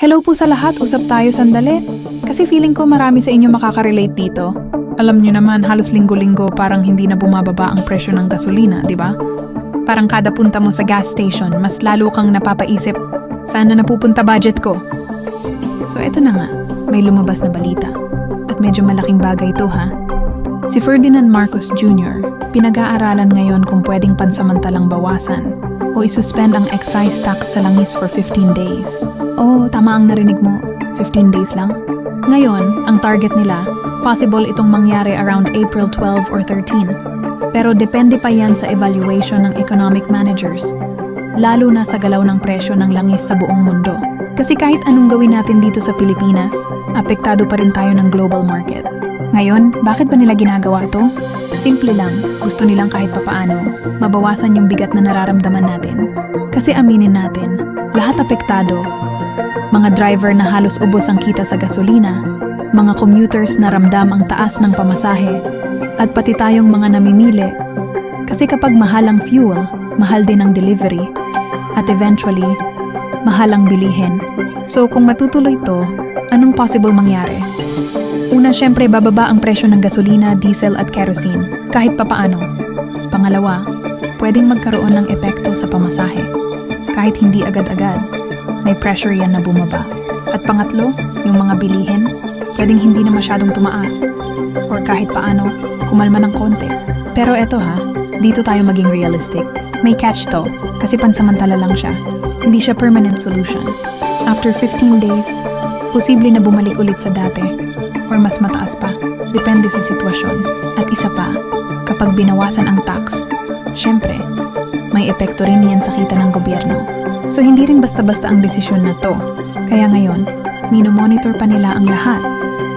Hello po sa lahat, usap tayo sandali. Kasi feeling ko marami sa inyo makaka-relate dito. Alam nyo naman, halos linggo-linggo parang hindi na bumababa ang presyo ng gasolina, di ba? Parang kada punta mo sa gas station, mas lalo kang napapaisip, saan na napupunta budget ko? So eto na nga, may lumabas na balita. At medyo malaking bagay ito ha. Si Ferdinand Marcos Jr., pinag-aaralan ngayon kung pwedeng pansamantalang bawasan o isuspend ang excise tax sa langis for 15 days. Oh, tama ang narinig mo, 15 days lang? Ngayon, ang target nila, possible itong mangyari around April 12 or 13. Pero depende pa yan sa evaluation ng economic managers, lalo na sa galaw ng presyo ng langis sa buong mundo. Kasi kahit anong gawin natin dito sa Pilipinas, apektado pa rin tayo ng global market. Ngayon, bakit ba nila ginagawa ito? Simple lang, gusto nilang kahit papaano, mabawasan yung bigat na nararamdaman natin. Kasi aminin natin, lahat apektado. Mga driver na halos ubos ang kita sa gasolina, mga commuters na ramdam ang taas ng pamasahe, at pati tayong mga namimili. Kasi kapag mahal ang fuel, mahal din ang delivery, at eventually, mahal ang bilihin. So kung matutuloy to, anong possible mangyari? Una, syempre, bababa ang presyo ng gasolina, diesel at kerosene, kahit papaano. Pangalawa, pwedeng magkaroon ng epekto sa pamasahe. Kahit hindi agad-agad, may pressure yan na bumaba. At pangatlo, yung mga bilihin, pwedeng hindi na masyadong tumaas. Or kahit paano, kumalma ng konti. Pero eto ha, dito tayo maging realistic. May catch to, kasi pansamantala lang siya. Hindi siya permanent solution. After 15 days, posible na bumalik ulit sa dati. Or mas mataas pa, depende sa sitwasyon. At isa pa, kapag binawasan ang tax, syempre, may epekto rin yan sa kita ng gobyerno. So hindi rin basta-basta ang desisyon na to. Kaya ngayon, minomonitor pa nila ang lahat.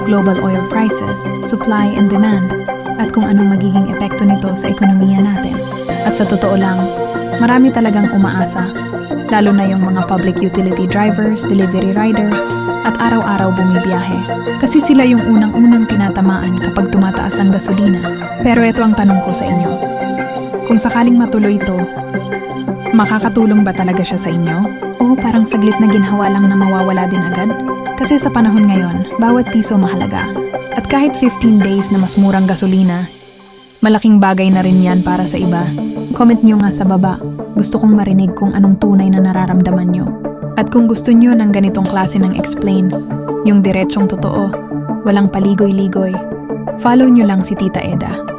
Global oil prices, supply and demand, at kung anong magiging epekto nito sa ekonomiya natin. At sa totoo lang, marami talagang umaasa, lalo na yung mga public utility drivers, delivery riders, at araw-araw bumibiyahe. Kasi sila yung unang-unang tinatamaan kapag tumataas ang gasolina. Pero ito ang tanong ko sa inyo. Kung sakaling matuloy ito, makakatulong ba talaga siya sa inyo? O parang saglit na ginhawa lang na mawawala din agad? Kasi sa panahon ngayon, bawat piso mahalaga. At kahit 15 days na mas murang gasolina, malaking bagay na rin yan para sa iba. Comment nyo nga sa baba. Gusto kong marinig kung anong tunay na nararamdaman nyo. At kung gusto nyo ng ganitong klase ng explain, yung diretsong totoo, walang paligoy-ligoy, follow nyo lang si Tita Eda.